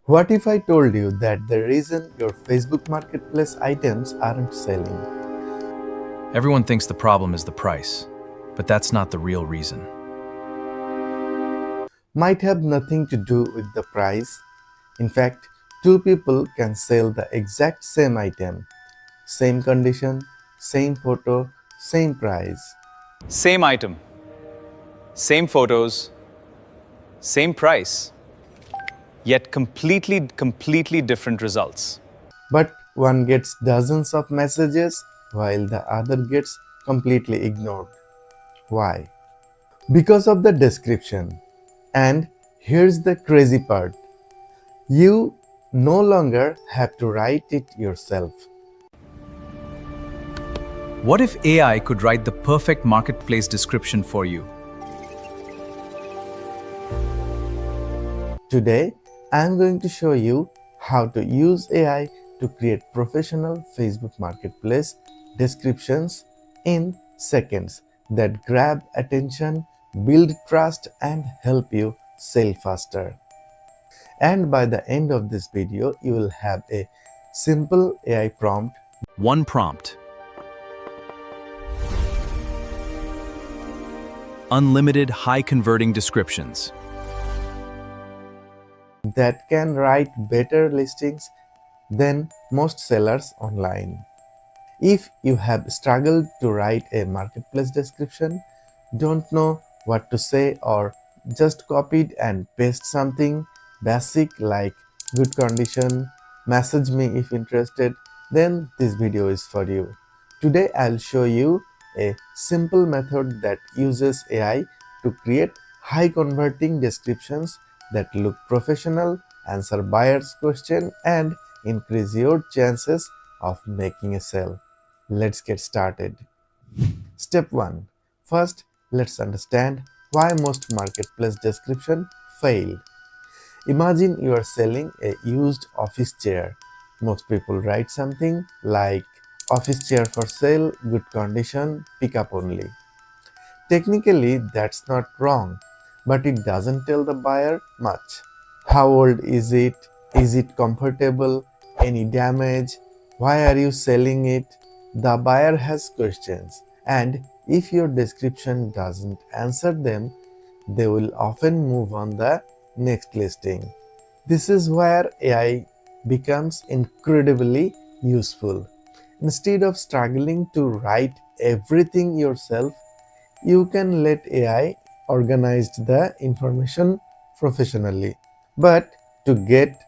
What if I told you that the reason your Facebook Marketplace items aren't selling Everyone thinks the problem is the price, but that's not the real reason. might have nothing to do with the price? In fact, two people can sell the exact same item, same condition, same photo, same price. Same item, same photos, same price, yet completely different results. But one gets dozens of messages while the other gets completely ignored. Why? Because of the description. And here's the crazy part, you no longer have to write it yourself. What if AI could write the perfect marketplace description for you? Today, I'm going to show you how to use AI to create professional Facebook Marketplace descriptions in seconds that grab attention, build trust, and help you sell faster. And by the end of this video, you will have a simple AI prompt One prompt. Unlimited high-converting descriptions. that can write better listings than most sellers online. If you have struggled to write a marketplace description, don't know what to say, or just copied and paste something basic like good condition, message me if interested, then this video is for you. Today I'll show you a simple method that uses AI to create high converting descriptions that look professional, answer buyers' question, and increase your chances of making a sale. Let's get started. Step 1. First, let's understand why most marketplace descriptions fail. Imagine you are selling a used office chair. Most people write something like office chair for sale, good condition, pick up only. Technically, that's not wrong, but it doesn't tell the buyer much. How old is it? Is it comfortable? Any damage? Why are you selling it? The buyer has questions, and if your description doesn't answer them, they will often move on the next listing. This is where AI becomes incredibly useful. Instead of struggling to write everything yourself, you can let AI organize the information professionally. But to get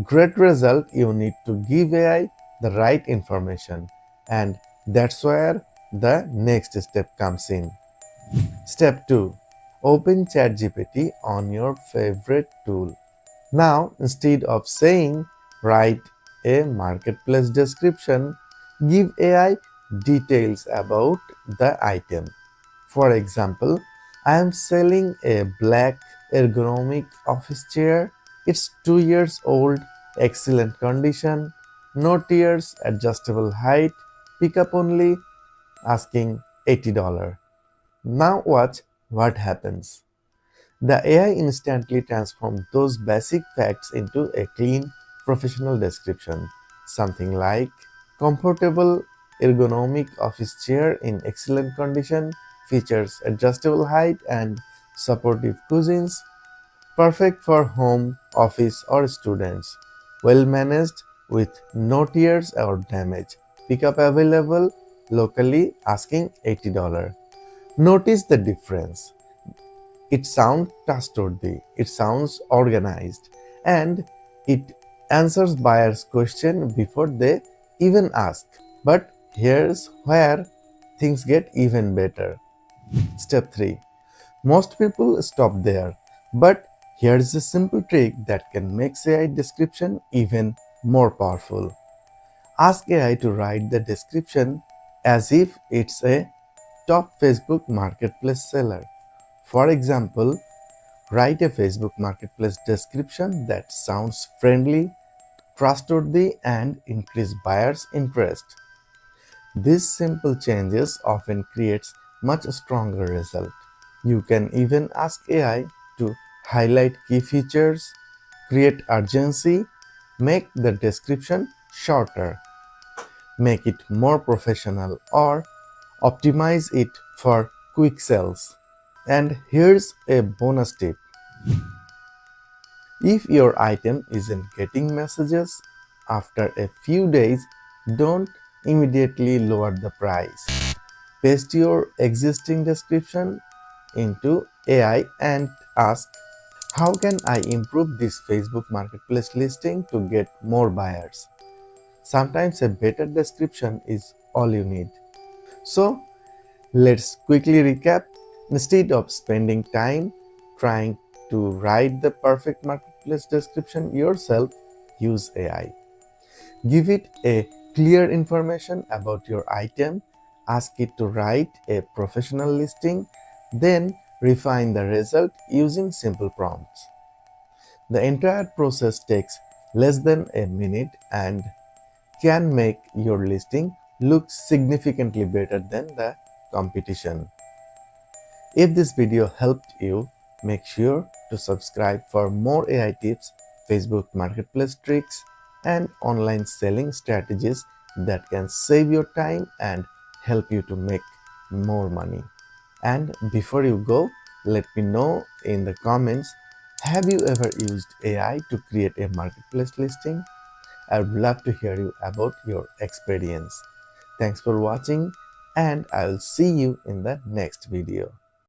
great result, you need to give AI the right information, and that's where the next step comes in. Step 2. Open ChatGPT on your favorite tool. Now, instead of saying write a marketplace description, give AI details about the item. For example, I am selling a black ergonomic office chair. It's 2 years old, excellent condition, no tears, adjustable height, pickup only, asking $80. Now watch what happens. The AI instantly transforms those basic facts into a clean, professional description. Something like comfortable, ergonomic office chair in excellent condition, features adjustable height and supportive cushions, perfect for home, office, or students, well managed with no tears or damage, pickup available locally, asking $80. Notice the difference. It sounds trustworthy, it sounds organized, and it answers buyers' question before they even ask. But here's where things get even better. Step 3. Most people stop there, but here's a simple trick that can make AI description even more powerful. Ask AI to write the description as if it's a top Facebook marketplace seller. For example, write a Facebook Marketplace description that sounds friendly, trustworthy, and increase buyers' interest. These simple changes often creates much stronger result. You can even ask AI to highlight key features, create urgency, make the description shorter, make it more professional, or optimize it for quick sales. And here's a bonus tip. If your item isn't getting messages after a few days, don't immediately lower the price. Paste your existing description into AI and ask, how can I improve this Facebook Marketplace listing to get more buyers? Sometimes a better description is all you need. So, let's quickly recap. Instead of spending time trying to write the perfect marketplace description yourself, use AI. Give it a clear information about your item, ask it to write a professional listing, then refine the result using simple prompts. The entire process takes less than a minute and can make your listing look significantly better than the competition. If this video helped you, make sure to subscribe for more AI tips, Facebook Marketplace tricks, and online selling strategies that can save your time and help you to make more money. And before you go, let me know in the comments, have you ever used AI to create a marketplace listing? I would love to hear you about your experience. Thanks for watching, and I will see you in the next video.